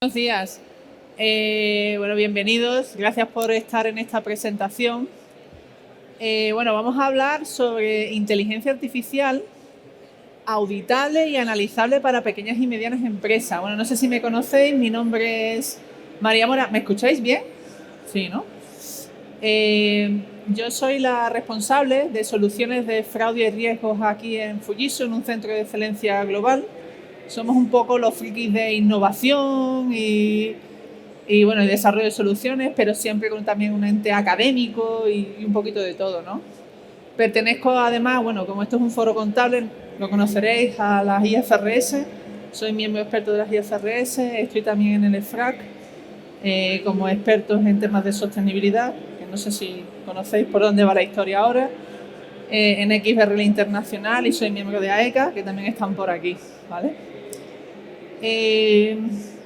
Buenos días. Bueno, bienvenidos. Gracias por estar en esta presentación. Bueno, vamos a hablar sobre inteligencia artificial auditable y analizable para pequeñas y medianas empresas. Bueno, no sé si me conocéis, mi nombre es María Mora. ¿Me escucháis bien? Sí, ¿no? Yo soy la responsable de soluciones de fraude y riesgos aquí en Fujitsu, en un centro de excelencia global. Somos un poco los frikis de innovación y bueno, el desarrollo de soluciones, pero siempre con también un ente académico y un poquito de todo, ¿no? Pertenezco además, bueno, como esto es un foro contable, lo conoceréis, a las IFRS. Soy miembro experto de las IFRS, estoy también en el EFRAC como expertos en temas de sostenibilidad, que no sé si conocéis por dónde va la historia ahora, en XBRL Internacional, y soy miembro de AECA, que también están por aquí, ¿vale?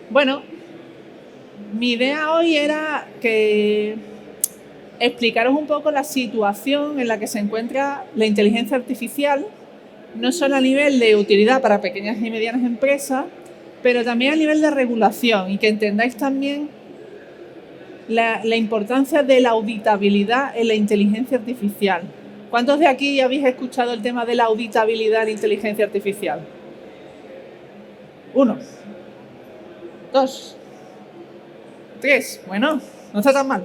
Bueno, mi idea hoy era que explicaros un poco la situación en la que se encuentra la inteligencia artificial, no solo a nivel de utilidad para pequeñas y medianas empresas, pero también a nivel de regulación, y que entendáis también la importancia de la auditabilidad en la inteligencia artificial. ¿Cuántos de aquí habéis escuchado el tema de la auditabilidad en la inteligencia artificial? 1, 2, 3. Bueno, no está tan mal.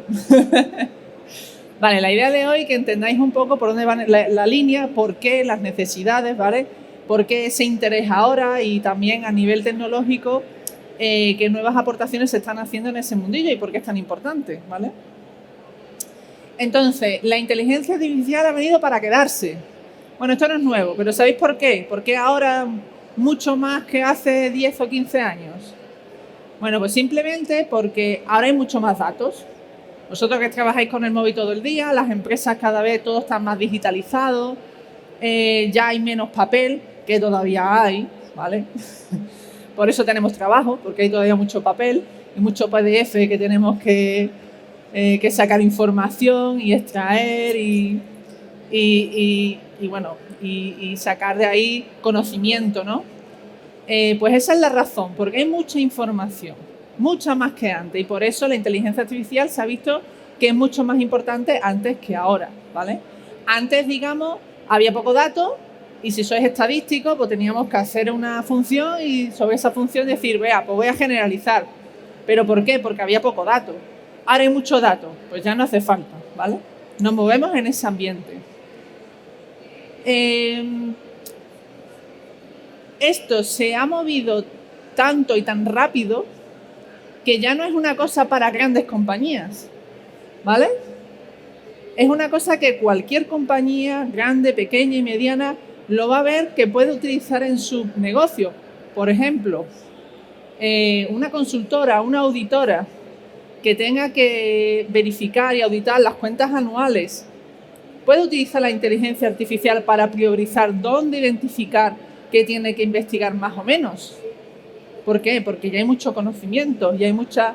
Vale, la idea de hoy es que entendáis un poco por dónde va la línea, por qué, las necesidades, ¿vale? Por qué ese interés ahora, y también a nivel tecnológico, qué nuevas aportaciones se están haciendo en ese mundillo y por qué es tan importante, ¿vale? Entonces, la inteligencia artificial ha venido para quedarse. Bueno, esto no es nuevo, pero ¿sabéis por qué? ¿Por qué ahora mucho más que hace 10 o 15 años? Bueno, pues simplemente porque ahora hay mucho más datos. Vosotros que trabajáis con el móvil todo el día, las empresas cada vez todo está más digitalizado, ya hay menos papel, que todavía hay, ¿vale? Por eso tenemos trabajo, porque hay todavía mucho papel y mucho PDF que tenemos que sacar información y extraer y bueno, y sacar de ahí conocimiento, ¿no? Pues esa es la razón, porque hay mucha información, mucha más que antes, y por eso la inteligencia artificial se ha visto que es mucho más importante antes que ahora, ¿vale? Antes, digamos, había poco dato, y si sois estadísticos, pues teníamos que hacer una función y sobre esa función decir, vea, pues voy a generalizar. ¿Pero por qué? Porque había poco dato. Ahora hay mucho dato, pues ya no hace falta, ¿vale? Nos movemos en ese ambiente. Esto se ha movido tanto y tan rápido que ya no es una cosa para grandes compañías, ¿vale? Es una cosa que cualquier compañía, grande, pequeña y mediana, lo va a ver que puede utilizar en su negocio. Por ejemplo, una consultora, una auditora que tenga que verificar y auditar las cuentas anuales, puede utilizar la inteligencia artificial para priorizar dónde identificar qué tiene que investigar más o menos. ¿Por qué? Porque ya hay mucho conocimiento y hay muchas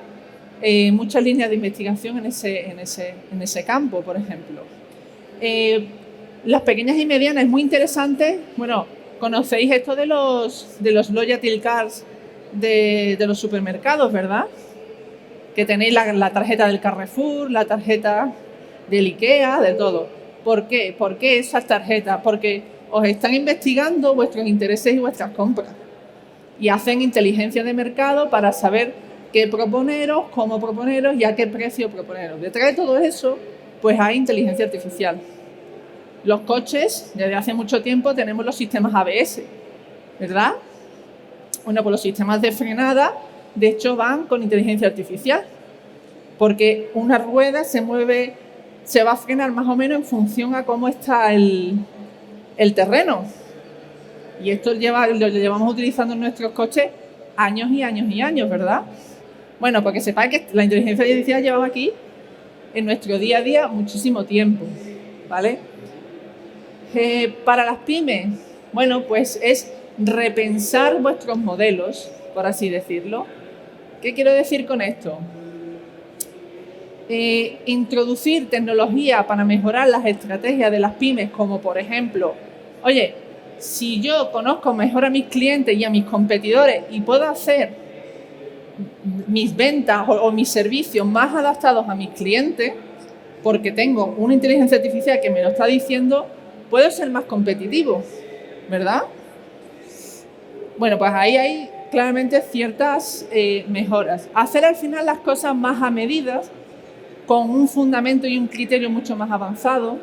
líneas de investigación en ese campo, por ejemplo. Las pequeñas y medianas es muy interesante. Bueno, conocéis esto de los loyalty cards de los supermercados, ¿verdad? Que tenéis la tarjeta del Carrefour, la tarjeta del IKEA, de todo. ¿Por qué? ¿Por qué esas tarjetas? Porque os están investigando vuestros intereses y vuestras compras. Y hacen inteligencia de mercado para saber qué proponeros, cómo proponeros y a qué precio proponeros. Detrás de todo eso, pues hay inteligencia artificial. Los coches, desde hace mucho tiempo tenemos los sistemas ABS, ¿verdad? Bueno, pues los sistemas de frenada, de hecho, van con inteligencia artificial, porque una rueda se va a frenar más o menos en función a cómo está el terreno. Y esto lo llevamos utilizando en nuestros coches años y años y años, ¿verdad? Bueno, porque sepáis que la inteligencia artificial lleva aquí en nuestro día a día muchísimo tiempo, ¿vale? Para las pymes, bueno, pues es repensar vuestros modelos, por así decirlo. ¿Qué quiero decir con esto? Introducir tecnología para mejorar las estrategias de las pymes, como por ejemplo, oye, si yo conozco mejor a mis clientes y a mis competidores y puedo hacer mis ventas o mis servicios más adaptados a mis clientes, porque tengo una inteligencia artificial que me lo está diciendo, puedo ser más competitivo, ¿verdad? Bueno, pues ahí hay claramente ciertas mejoras. Hacer al final las cosas más a medida, con un fundamento y un criterio mucho más avanzado.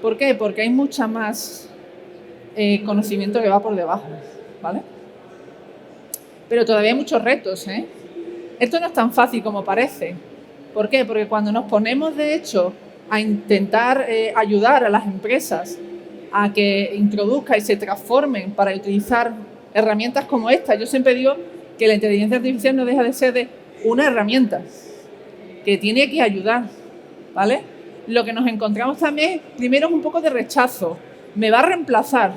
¿Por qué? Porque hay mucha más conocimiento que va por debajo, ¿vale? Pero todavía hay muchos retos, ¿eh? Esto no es tan fácil como parece. ¿Por qué? Porque cuando nos ponemos, de hecho, a intentar ayudar a las empresas a que introduzcan y se transformen para utilizar herramientas como esta, yo siempre digo que la inteligencia artificial no deja de ser una herramienta que tiene que ayudar, ¿vale? Lo que nos encontramos también, primero, es un poco de rechazo. ¿Me va a reemplazar?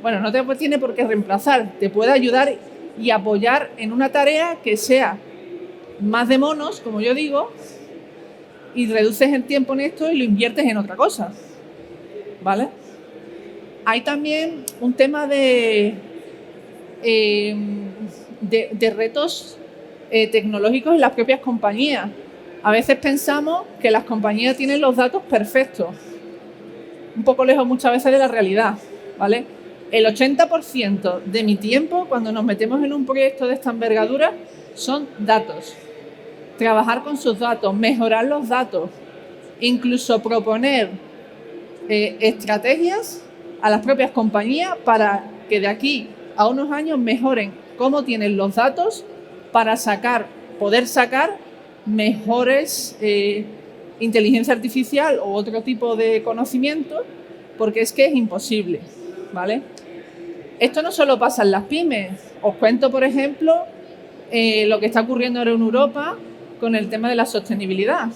Bueno, no te tiene por qué reemplazar, te puede ayudar y apoyar en una tarea que sea más de monos, como yo digo, y reduces el tiempo en esto y lo inviertes en otra cosa, ¿vale? Hay también un tema de retos tecnológicos en las propias compañías. A veces pensamos que las compañías tienen los datos perfectos, un poco lejos muchas veces de la realidad, ¿vale? El 80% de mi tiempo, cuando nos metemos en un proyecto de esta envergadura, son datos. Trabajar con sus datos, mejorar los datos, incluso proponer estrategias a las propias compañías para que de aquí a unos años mejoren cómo tienen los datos para poder sacar mejores inteligencia artificial o otro tipo de conocimiento, porque es que es imposible, ¿vale? Esto no solo pasa en las pymes. Os cuento, por ejemplo, lo que está ocurriendo ahora en Europa con el tema de la sostenibilidad.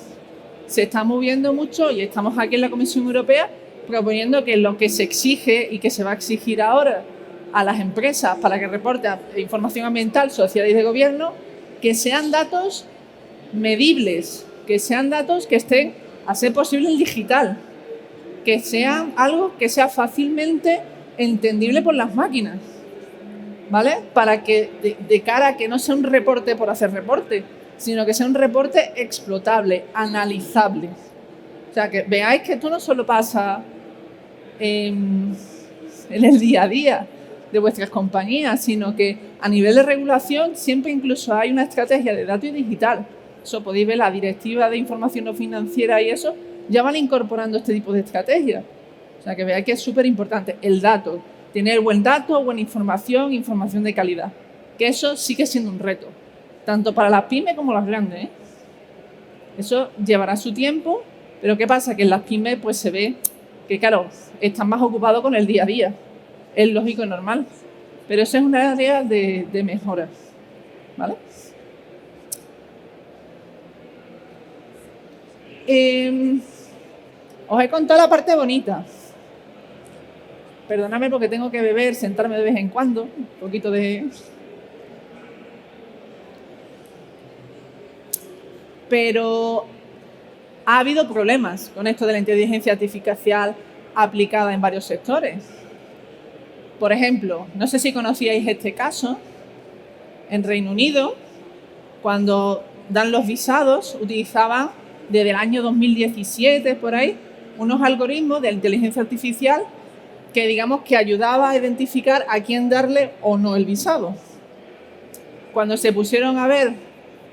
Se está moviendo mucho y estamos aquí en la Comisión Europea proponiendo que lo que se exige y que se va a exigir ahora a las empresas para que reporten información ambiental, social y de gobierno, que sean datos medibles, que sean datos que estén, a ser posible, en digital, que sean algo que sea fácilmente entendible por las máquinas, ¿vale? Para que de cara a que no sea un reporte por hacer reporte, sino que sea un reporte explotable, analizable. O sea, que veáis que esto no solo pasa en el día a día de vuestras compañías, sino que a nivel de regulación siempre incluso hay una estrategia de datos y digital. Eso podéis ver la directiva de información no financiera y eso, ya van incorporando este tipo de estrategias. O sea, que veáis que es súper importante el dato, tener buen dato, buena información, información de calidad. Que eso sigue siendo un reto, tanto para las pymes como las grandes, ¿eh? Eso llevará su tiempo, pero ¿qué pasa? Que en las pymes pues se ve que, claro, están más ocupados con el día a día. Es lógico y normal. Pero eso es una área de mejora, ¿vale? Os he contado la parte bonita. Perdóname porque tengo que beber, sentarme de vez en cuando, un poquito de... Pero ha habido problemas con esto de la inteligencia artificial aplicada en varios sectores. Por ejemplo, no sé si conocíais este caso, en Reino Unido, cuando dan los visados, utilizaban desde el año 2017, por ahí, unos algoritmos de inteligencia artificial que, digamos, que ayudaba a identificar a quién darle o no el visado. Cuando se pusieron a ver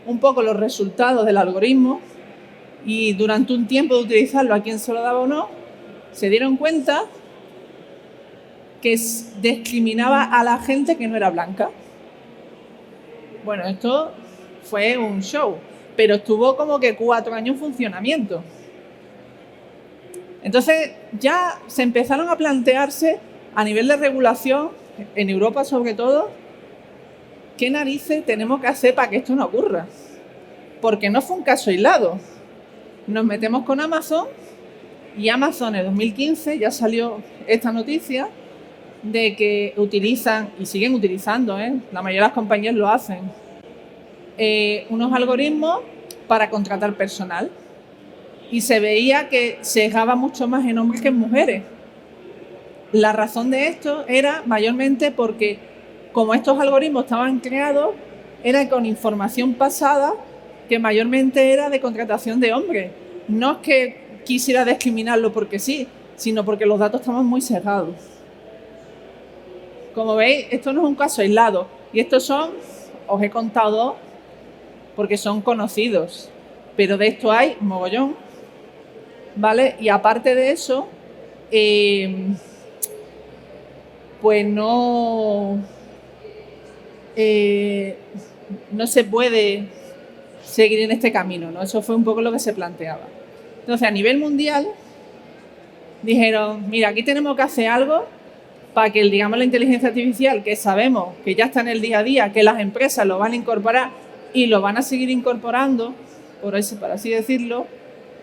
un poco los resultados del algoritmo y durante un tiempo de utilizarlo a quién se lo daba o no, se dieron cuenta que discriminaba a la gente que no era blanca. Bueno, esto fue un show, pero estuvo como que 4 años en funcionamiento. Entonces ya se empezaron a plantearse a nivel de regulación, en Europa sobre todo, ¿qué narices tenemos que hacer para que esto no ocurra? Porque no fue un caso aislado. Nos metemos con Amazon y Amazon en 2015 ya salió esta noticia de que utilizan, y siguen utilizando, la mayoría de las compañías lo hacen, unos algoritmos para contratar personal. Y se veía que se dejaba mucho más en hombres que en mujeres. La razón de esto era mayormente porque, como estos algoritmos estaban creados era con información pasada que mayormente era de contratación de hombres. No es que quisiera discriminarlo porque sí, sino porque los datos estaban muy cerrados. Como veis, esto no es un caso aislado. Y estos son, os he contado, porque son conocidos. Pero de esto hay mogollón, ¿vale? Y aparte de eso, pues no se puede seguir en este camino, ¿no? Eso fue un poco lo que se planteaba. Entonces, a nivel mundial, dijeron, mira, aquí tenemos que hacer algo para que, digamos, la inteligencia artificial, que sabemos que ya está en el día a día, que las empresas lo van a incorporar y lo van a seguir incorporando, por así decirlo,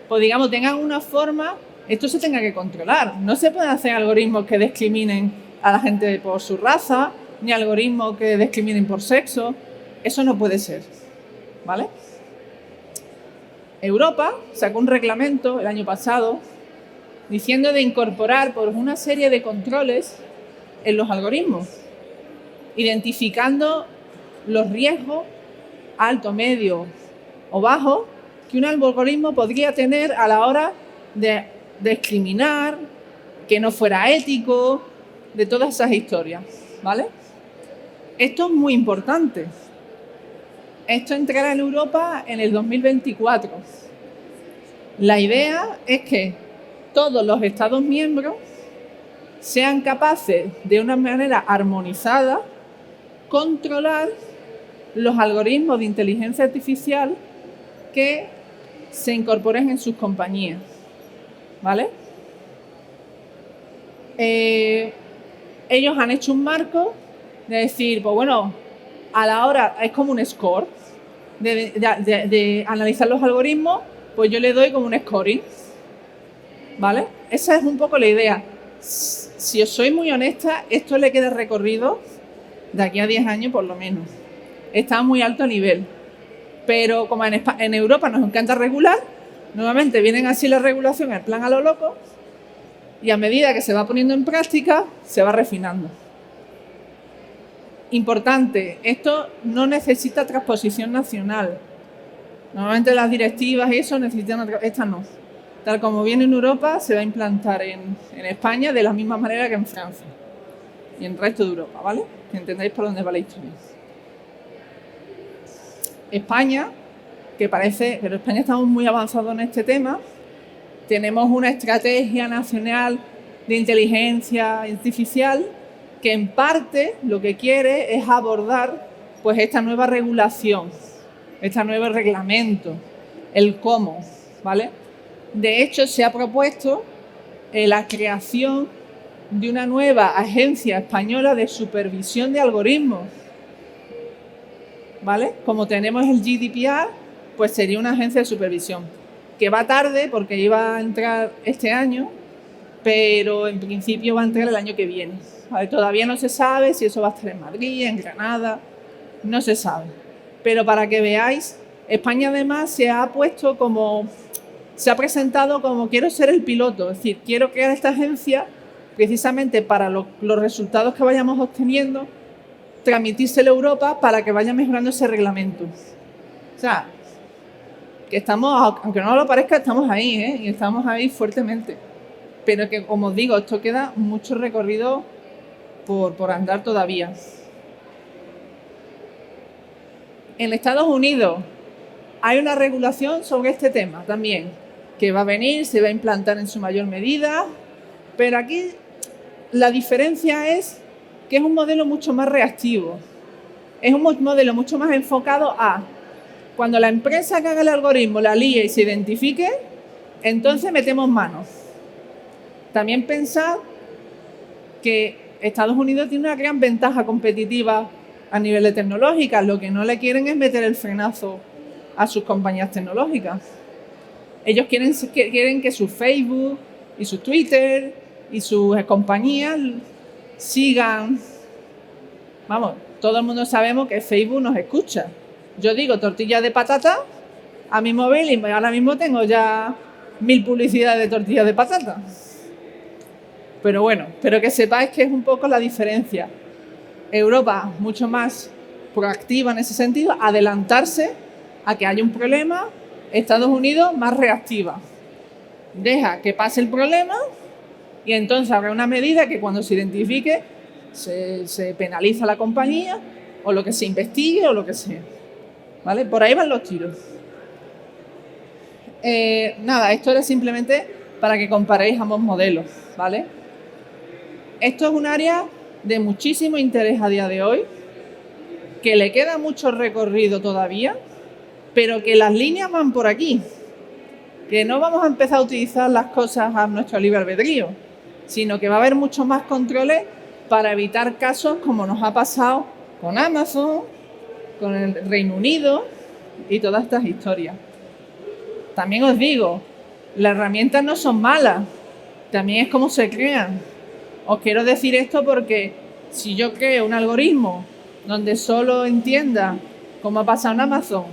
pues, digamos, tengan una forma, esto se tenga que controlar. No se pueden hacer algoritmos que discriminen a la gente por su raza, ni algoritmos que discriminen por sexo. Eso no puede ser, ¿vale? Europa sacó un reglamento el año pasado diciendo de incorporar por una serie de controles en los algoritmos, identificando los riesgos alto, medio o bajo que un algoritmo podría tener a la hora de discriminar, que no fuera ético, de todas esas historias, ¿vale? Esto es muy importante. Esto entrará en Europa en el 2024. La idea es que todos los Estados miembros sean capaces, de una manera armonizada, controlar los algoritmos de inteligencia artificial que se incorporen en sus compañías, ¿vale? Ellos han hecho un marco de decir, pues bueno, a la hora, es como un score, de analizar los algoritmos, pues yo le doy como un scoring, ¿vale? Esa es un poco la idea. Si os soy muy honesta, esto le queda recorrido de aquí a 10 años por lo menos. Está a muy alto nivel. Pero como en Europa nos encanta regular, nuevamente vienen así la regulación, el plan a lo loco, y a medida que se va poniendo en práctica, se va refinando. Importante, esto no necesita transposición nacional. Normalmente las directivas y eso necesitan, esta no. Tal como viene en Europa, se va a implantar en España de la misma manera que en Francia y en el resto de Europa, ¿vale? Que entendáis por dónde va la historia. España, pero España estamos muy avanzados en este tema. Tenemos una estrategia nacional de inteligencia artificial que en parte lo que quiere es abordar pues esta nueva regulación, este nuevo reglamento, el cómo, ¿vale? De hecho, se ha propuesto la creación de una nueva agencia española de supervisión de algoritmos, ¿vale? Como tenemos el GDPR, pues sería una agencia de supervisión, que va tarde porque iba a entrar este año, pero en principio va a entrar el año que viene. ¿Vale? Todavía no se sabe si eso va a estar en Madrid, en Granada, no se sabe. Pero para que veáis, España además se ha presentado como quiero ser el piloto, es decir, quiero crear esta agencia precisamente para los resultados que vayamos obteniendo, transmitírselo a Europa para que vaya mejorando ese reglamento. O sea, que estamos, aunque no lo parezca, estamos ahí, ¿eh? Y estamos ahí fuertemente. Pero que, como os digo, esto queda mucho recorrido por andar todavía. En Estados Unidos hay una regulación sobre este tema también, que va a venir, se va a implantar en su mayor medida, pero aquí la diferencia es que es un modelo mucho más reactivo. Es un modelo mucho más enfocado a cuando la empresa que haga el algoritmo la líe y se identifique, entonces metemos manos. También pensad que Estados Unidos tiene una gran ventaja competitiva a nivel de tecnológicas. Lo que no le quieren es meter el frenazo a sus compañías tecnológicas. Ellos quieren que su Facebook y su Twitter y sus compañías sigan. Vamos, todo el mundo sabemos que Facebook nos escucha. Yo digo tortillas de patata a mi móvil y ahora mismo tengo ya 1000 publicidades de tortillas de patata. Pero bueno, pero que sepáis que es un poco la diferencia. Europa mucho más proactiva en ese sentido, adelantarse a que haya un problema. Estados Unidos, más reactiva. Deja que pase el problema y entonces habrá una medida que cuando se identifique se penaliza a la compañía o lo que se investigue o lo que sea. ¿Vale? Por ahí van los tiros. Nada, esto era simplemente para que comparéis ambos modelos, ¿vale? Esto es un área de muchísimo interés a día de hoy, que le queda mucho recorrido todavía, pero que las líneas van por aquí, que no vamos a empezar a utilizar las cosas a nuestro libre albedrío, sino que va a haber muchos más controles para evitar casos como nos ha pasado con Amazon, con el Reino Unido y todas estas historias. También os digo, las herramientas no son malas, también es cómo se crean. Os quiero decir esto porque si yo creo un algoritmo donde solo entienda, como ha pasado en Amazon,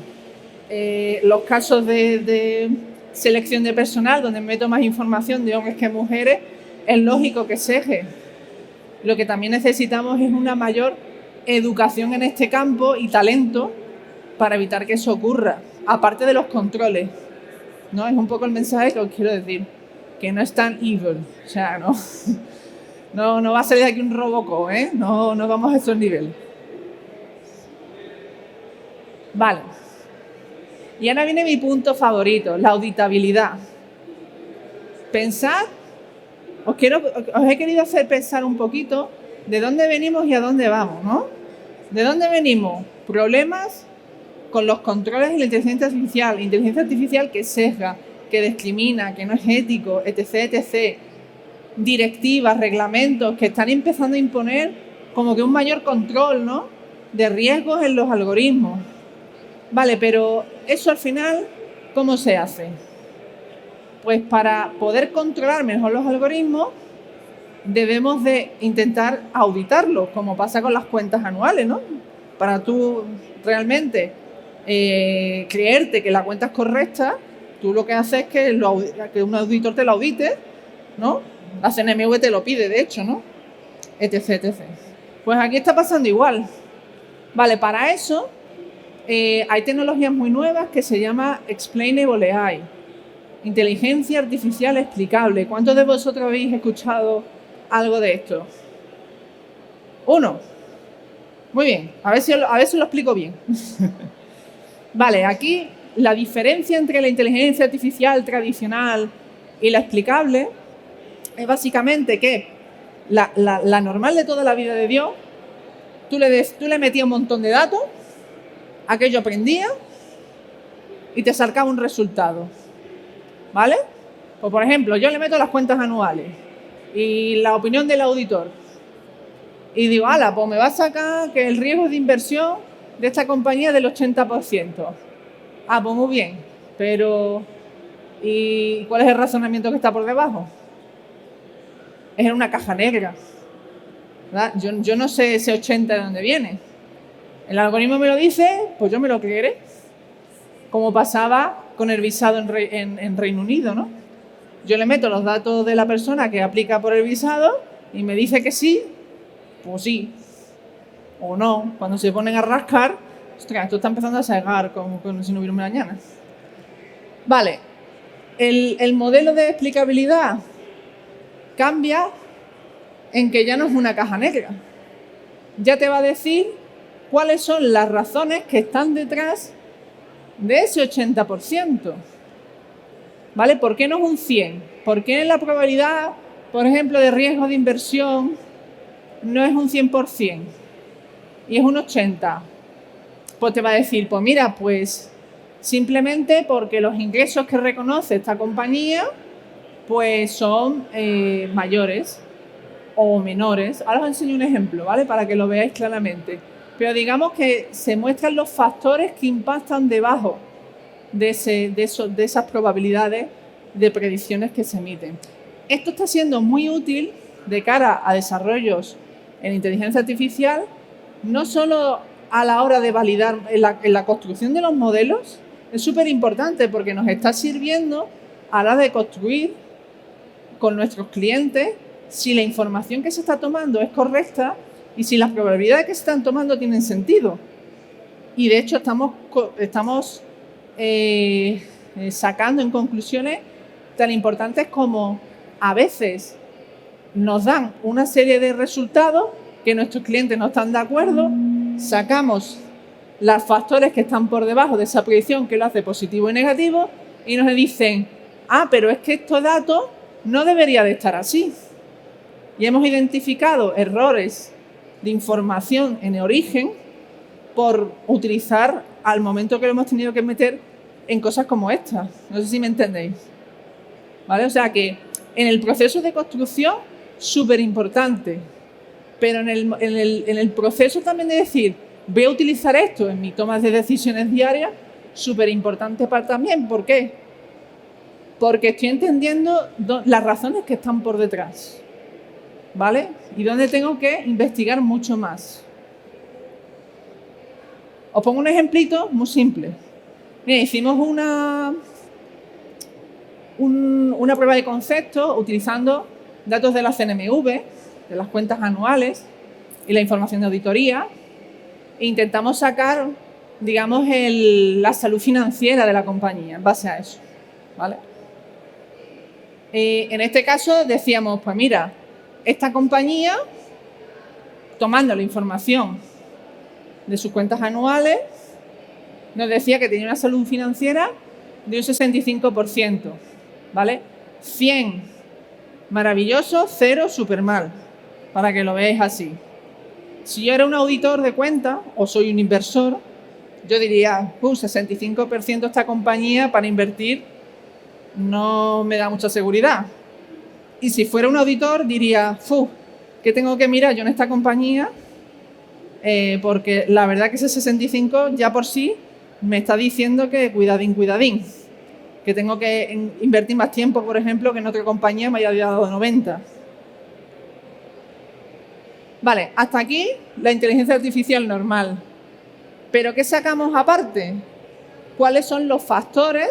los casos de selección de personal, donde meto más información de hombres que mujeres, es lógico que sesgue. Lo que también necesitamos es una mayor educación en este campo y talento para evitar que eso ocurra, aparte de los controles, ¿no? Es un poco el mensaje que os quiero decir, que no es tan evil, o sea, no va a salir de aquí un Robocop, ¿eh? No vamos a esos niveles. Vale. Y ahora viene mi punto favorito, la auditabilidad. Pensad, os he querido hacer pensar un poquito de dónde venimos y a dónde vamos, ¿no? ¿De dónde venimos? Problemas con los controles de la inteligencia artificial que sesga, que discrimina, que no es ético, etc., etc. Directivas, reglamentos que están empezando a imponer como que un mayor control, ¿no?, de riesgos en los algoritmos. Vale, pero eso al final, ¿cómo se hace? Pues para poder controlar mejor los algoritmos, debemos de intentar auditarlos, como pasa con las cuentas anuales, ¿no? Para tú realmente creerte que la cuenta es correcta, tú lo que haces es que un auditor te lo audite, ¿no? La CNMV te lo pide, de hecho, ¿no? Etc, etc. Pues aquí está pasando igual. Vale, para eso hay tecnologías muy nuevas que se llama Explainable AI, inteligencia artificial explicable. ¿Cuántos de vosotros habéis escuchado algo de esto? Uno. Muy bien, a ver si lo explico bien. Vale, aquí la diferencia entre la inteligencia artificial tradicional y la explicable es básicamente que la normal de toda la vida de Dios, tú le metías un montón de datos, aquello aprendía y te sacaba un resultado, ¿vale? Pues por ejemplo, yo le meto las cuentas anuales y la opinión del auditor y digo, ala, pues me va a sacar que el riesgo de inversión de esta compañía es del 80%. Ah, pues muy bien, pero ¿y cuál es el razonamiento que está por debajo? Es en una caja negra, ¿verdad? Yo no sé ese 80 de dónde viene. El algoritmo me lo dice, pues yo me lo creeré. Como pasaba con el visado en Reino Unido, ¿no? Yo le meto los datos de la persona que aplica por el visado y me dice que sí, pues sí. O no. Cuando se ponen a rascar, ostras, esto está empezando a segar como si no hubiera un mañana. Vale. El modelo de explicabilidad cambia en que ya no es una caja negra. Ya te va a decir cuáles son las razones que están detrás de ese 80%. ¿Vale? ¿Por qué no es un 100? ¿Por qué la probabilidad, por ejemplo, de riesgo de inversión no es un 100% y es un 80%? Pues te va a decir, pues mira, pues simplemente porque los ingresos que reconoce esta compañía pues son mayores o menores. Ahora os enseño un ejemplo, ¿vale? Para que lo veáis claramente. Pero digamos que se muestran los factores que impactan debajo de esas probabilidades de predicciones que se emiten. Esto está siendo muy útil de cara a desarrollos en inteligencia artificial, no solo a la hora de validar en la construcción de los modelos, es súper importante porque nos está sirviendo a la hora de construir con nuestros clientes si la información que se está tomando es correcta y si las probabilidades que se están tomando tienen sentido. Y de hecho estamos sacando en conclusiones tan importantes como a veces nos dan una serie de resultados que nuestros clientes no están de acuerdo, sacamos los factores que están por debajo de esa predicción que lo hace positivo y negativo y nos dicen, pero es que estos datos no debería de estar así. Y hemos identificado errores de información en el origen por utilizar al momento que lo hemos tenido que meter en cosas como esta. No sé si me entendéis. ¿Vale? O sea que en el proceso de construcción, súper importante. Pero en el proceso también de decir, voy a utilizar esto en mi toma de decisiones diarias, súper importante también. ¿Por qué? Porque estoy entendiendo las razones que están por detrás. ¿Vale? Y donde tengo que investigar mucho más. Os pongo un ejemplito muy simple. Mira, hicimos una prueba de concepto utilizando datos de la CNMV, de las cuentas anuales y la información de auditoría. E intentamos sacar, digamos, la salud financiera de la compañía en base a eso. ¿Vale? En este caso decíamos, pues mira, esta compañía, tomando la información de sus cuentas anuales, nos decía que tenía una salud financiera de un 65%, ¿vale? 100, maravilloso, 0, súper mal, para que lo veáis así. Si yo era un auditor de cuentas o soy un inversor, yo diría, 65% esta compañía para invertir no me da mucha seguridad. Y si fuera un auditor, diría, ¿qué tengo que mirar yo en esta compañía? Porque la verdad que ese 65 ya por sí me está diciendo que cuidadín, que tengo que invertir más tiempo, por ejemplo, que en otra compañía me haya dado 90. Vale, hasta aquí la inteligencia artificial normal. Pero ¿qué sacamos aparte? ¿Cuáles son los factores,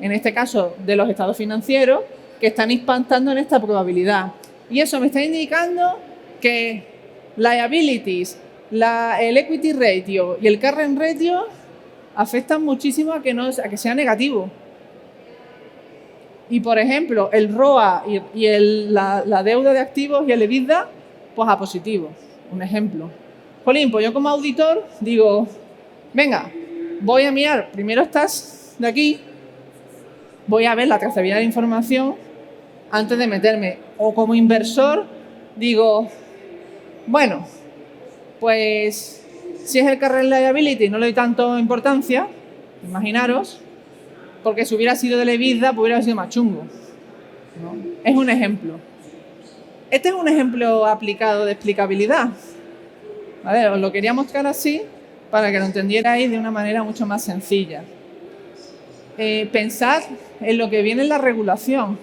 en este caso de los estados financieros, que están impactando en esta probabilidad? Y eso me está indicando que liabilities, el equity ratio y el current ratio afectan muchísimo a que sea negativo. Y, por ejemplo, el ROA y la deuda de activos y el EBITDA, pues a positivo. Un ejemplo. Jolín, pues yo como auditor digo, venga, voy a mirar primero estas de aquí, voy a ver la trazabilidad de información antes de meterme. O como inversor digo, bueno, pues si es el current liability no le doy tanto importancia, imaginaros, porque si hubiera sido de la EBITDA, pues hubiera sido más chungo, ¿no? Es un ejemplo. Este es un ejemplo aplicado de explicabilidad. ¿Vale? Os lo quería mostrar así para que lo entendierais de una manera mucho más sencilla. Pensad en lo que viene en la regulación.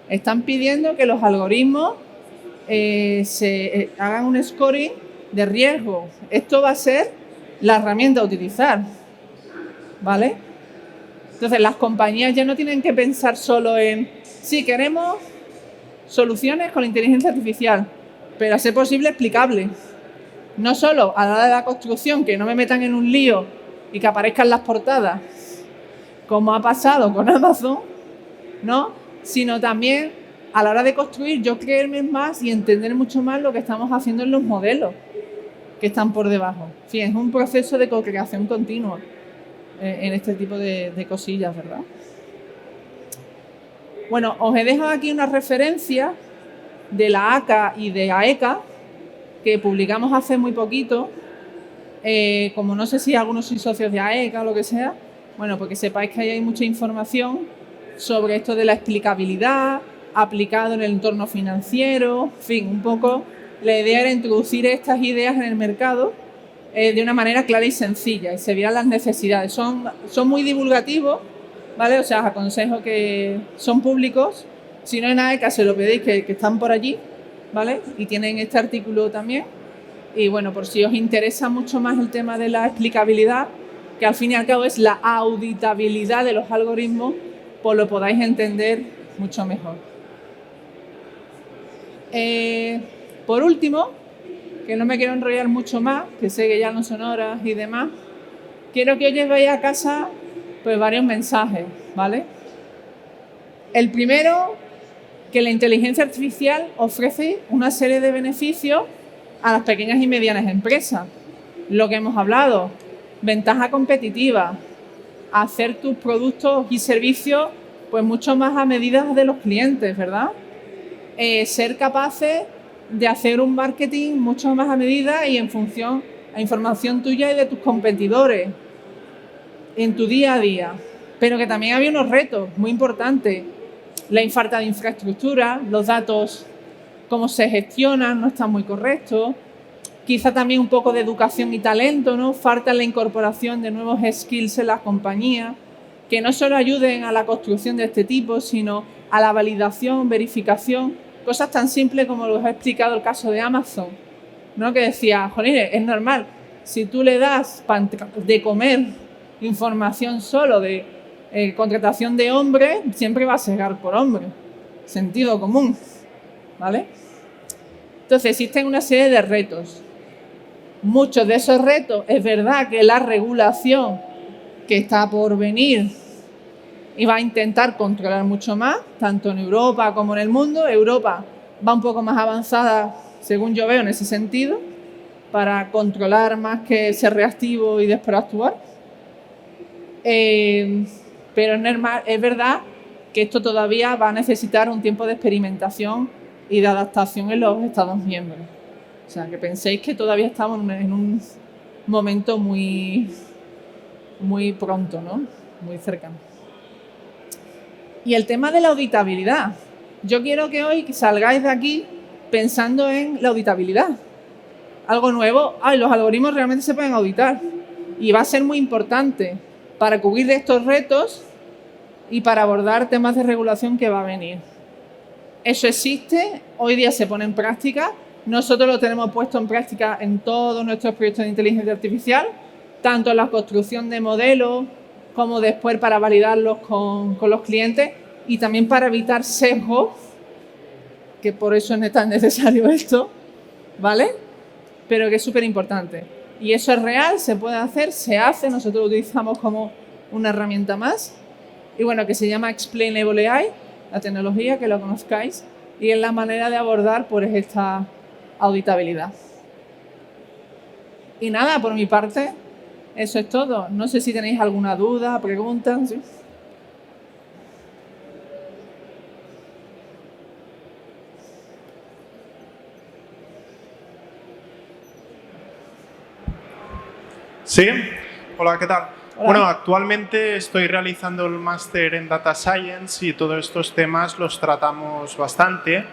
Están pidiendo que los algoritmos hagan un scoring de riesgo. Esto va a ser la herramienta a utilizar. ¿Vale? Entonces, las compañías ya no tienen que pensar solo en, sí, queremos soluciones con la inteligencia artificial, pero a ser posible explicable. No solo a la hora de la construcción, que no me metan en un lío y que aparezcan las portadas, como ha pasado con Amazon, ¿no? Sino también a la hora de construir, yo creerme más y entender mucho más lo que estamos haciendo en los modelos que están por debajo. En fin, es un proceso de co-creación continua en este tipo de cosillas, ¿verdad? Bueno, os he dejado aquí una referencia de la ACA y de AECA que publicamos hace muy poquito. Como no sé si algunos sois socios de AECA o lo que sea, bueno, pues que sepáis que ahí hay mucha información sobre esto de la explicabilidad aplicado en el entorno financiero. En fin, un poco la idea era introducir estas ideas en el mercado de una manera clara y sencilla y se vieran las necesidades. Son muy divulgativos, ¿vale? O sea, os aconsejo que son públicos. Si no hay nada, que se lo pedéis, que están por allí, ¿vale? Y tienen este artículo también. Y bueno, por si os interesa mucho más el tema de la explicabilidad, que al fin y al cabo es la auditabilidad de los algoritmos, pues lo podáis entender mucho mejor. Por último, que no me quiero enrollar mucho más, que sé que ya no son horas y demás, quiero que os llevéis a casa pues varios mensajes, ¿vale? El primero, que la inteligencia artificial ofrece una serie de beneficios a las pequeñas y medianas empresas. Lo que hemos hablado, ventaja competitiva, hacer tus productos y servicios pues mucho más a medida de los clientes, ¿verdad? Ser capaces de hacer un marketing mucho más a medida y en función a información tuya y de tus competidores en tu día a día. Pero que también había unos retos muy importantes. La falta de infraestructura, los datos, cómo se gestionan, no están muy correctos. Quizá también un poco de educación y talento, ¿no? Falta la incorporación de nuevos skills en las compañías que no solo ayuden a la construcción de este tipo, sino a la validación, verificación, cosas tan simples como lo he explicado el caso de Amazon, ¿no? Que decía, jolín, es normal, si tú le das de comer información solo de contratación de hombres, siempre va a cegar por hombre, sentido común, ¿vale? Entonces existen una serie de retos. Muchos de esos retos es verdad que la regulación que está por venir y va a intentar controlar mucho más, tanto en Europa como en el mundo. Europa va un poco más avanzada, según yo veo, en ese sentido, para controlar más que ser reactivo y después actuar. Pero es verdad que esto todavía va a necesitar un tiempo de experimentación y de adaptación en los Estados miembros. O sea, que penséis que todavía estamos en un momento muy pronto, ¿no? Muy cercano. Y el tema de la auditabilidad. Yo quiero que hoy salgáis de aquí pensando en la auditabilidad. Algo nuevo. Los algoritmos realmente se pueden auditar. Y va a ser muy importante para cubrir estos retos y para abordar temas de regulación que va a venir. Eso existe, hoy día se pone en práctica. Nosotros lo tenemos puesto en práctica en todos nuestros proyectos de inteligencia artificial, tanto en la construcción de modelos como después para validarlos con los clientes y también para evitar sesgos, que por eso es tan necesario esto, ¿vale? Pero que es súper importante. Y eso es real, se puede hacer, se hace, nosotros lo utilizamos como una herramienta más. Y bueno, que se llama Explainable AI, la tecnología, que lo conozcáis, y es la manera de abordar pues esta auditabilidad. Y nada, por mi parte, eso es todo. No sé si tenéis alguna duda, pregunta. ¿Sí? Sí, hola, ¿qué tal? Hola. Bueno, actualmente estoy realizando el máster en Data Science y todos estos temas los tratamos bastante.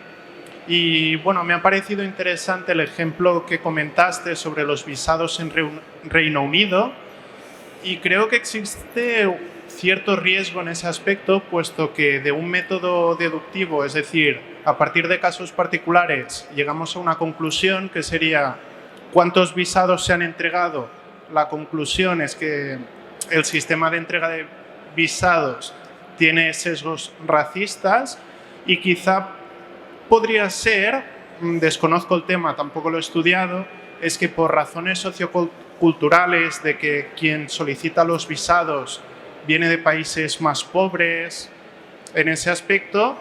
Y bueno, me ha parecido interesante el ejemplo que comentaste sobre los visados en Reino Unido y creo que existe cierto riesgo en ese aspecto, puesto que de un método deductivo, es decir, a partir de casos particulares, llegamos a una conclusión que sería cuántos visados se han entregado. La conclusión es que el sistema de entrega de visados tiene sesgos racistas y quizá podría ser, desconozco el tema, tampoco lo he estudiado, es que por razones socioculturales de que quien solicita los visados viene de países más pobres, en ese aspecto,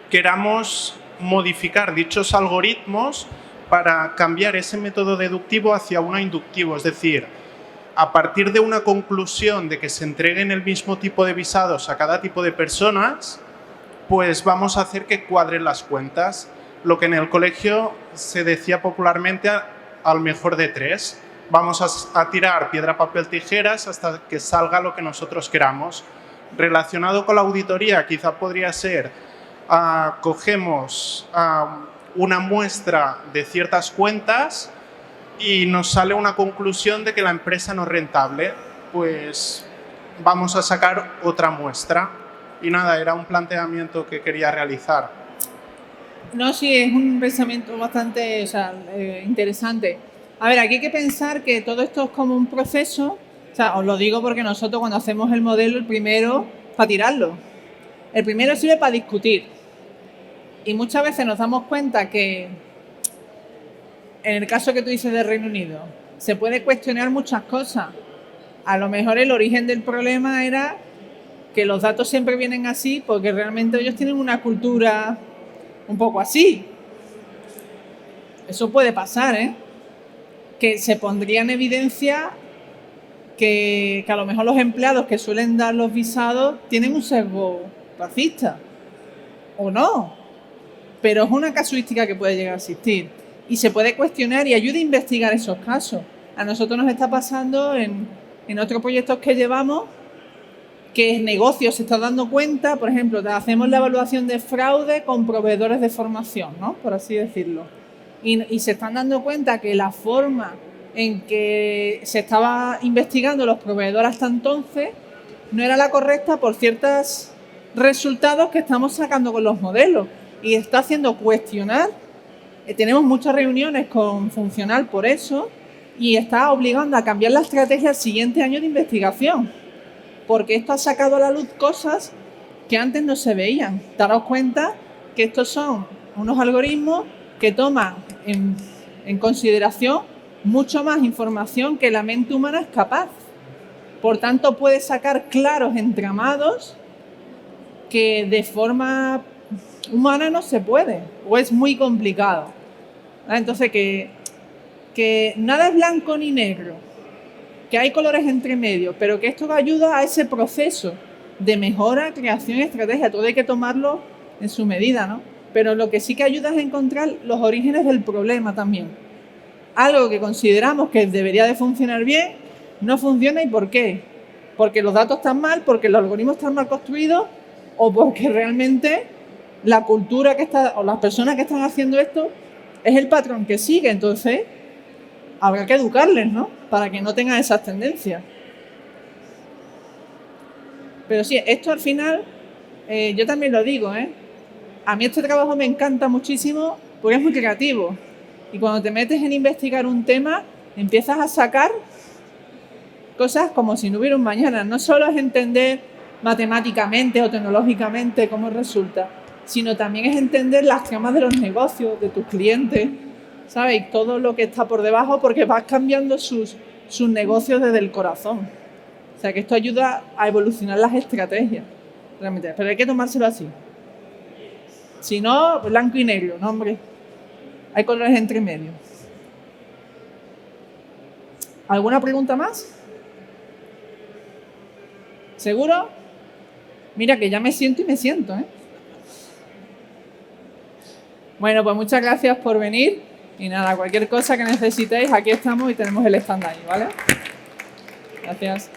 queramos modificar dichos algoritmos para cambiar ese método deductivo hacia uno inductivo, es decir, a partir de una conclusión de que se entreguen el mismo tipo de visados a cada tipo de personas, pues vamos a hacer que cuadren las cuentas. Lo que en el colegio se decía popularmente al mejor de tres. Vamos a tirar piedra, papel, tijeras hasta que salga lo que nosotros queramos. Relacionado con la auditoría, quizá podría ser, cogemos una muestra de ciertas cuentas y nos sale una conclusión de que la empresa no es rentable, pues vamos a sacar otra muestra. Y nada, era un planteamiento que quería realizar. No, sí, es un pensamiento bastante interesante. A ver, aquí hay que pensar que todo esto es como un proceso. O sea, os lo digo porque nosotros cuando hacemos el modelo, el primero, para tirarlo. El primero sirve para discutir. Y muchas veces nos damos cuenta que, en el caso que tú dices de Reino Unido, se puede cuestionar muchas cosas. A lo mejor el origen del problema era que los datos siempre vienen así porque realmente ellos tienen una cultura un poco así. Eso puede pasar, ¿eh? Que se pondría en evidencia que a lo mejor los empleados que suelen dar los visados tienen un sesgo racista. O no. Pero es una casuística que puede llegar a existir. Y se puede cuestionar y ayuda a investigar esos casos. A nosotros nos está pasando en otros proyectos que llevamos que el negocio se está dando cuenta, por ejemplo, hacemos la evaluación de fraude con proveedores de formación, ¿no? Por así decirlo. Y se están dando cuenta que la forma en que se estaba investigando los proveedores hasta entonces no era la correcta por ciertos resultados que estamos sacando con los modelos. Y está haciendo cuestionar. Tenemos muchas reuniones con Funcional por eso y está obligando a cambiar la estrategia al siguiente año de investigación. Porque esto ha sacado a la luz cosas que antes no se veían. Daros cuenta que estos son unos algoritmos que toman en consideración mucho más información que la mente humana es capaz. Por tanto, puede sacar claros entramados que de forma humana no se puede o es muy complicado. Entonces, que nada es blanco ni negro, que hay colores entre medio, pero que esto ayuda a ese proceso de mejora, creación y estrategia. Todo hay que tomarlo en su medida, ¿no? Pero lo que sí que ayuda es encontrar los orígenes del problema también. Algo que consideramos que debería de funcionar bien, no funciona. ¿Y por qué? Porque los datos están mal, porque los algoritmos están mal construidos o porque realmente la cultura que está, o las personas que están haciendo esto, es el patrón que sigue. Entonces, habrá que educarles, ¿no? Para que no tengan esas tendencias. Pero sí, esto al final, yo también lo digo, ¿eh? A mí este trabajo me encanta muchísimo porque es muy creativo. Y cuando te metes en investigar un tema, empiezas a sacar cosas como si no hubiera un mañana. No solo es entender matemáticamente o tecnológicamente cómo resulta, sino también es entender las tramas de los negocios, de tus clientes, ¿sabes? Y todo lo que está por debajo, porque vas cambiando sus negocios desde el corazón. O sea, que esto ayuda a evolucionar las estrategias, realmente. Pero hay que tomárselo así. Si no, blanco y negro, no, hombre. Hay colores entre medio. ¿Alguna pregunta más? ¿Seguro? Mira que ya me siento y me siento, ¿eh? Bueno, pues muchas gracias por venir. Y nada, cualquier cosa que necesitéis, aquí estamos y tenemos el stand ahí, ¿vale? Gracias.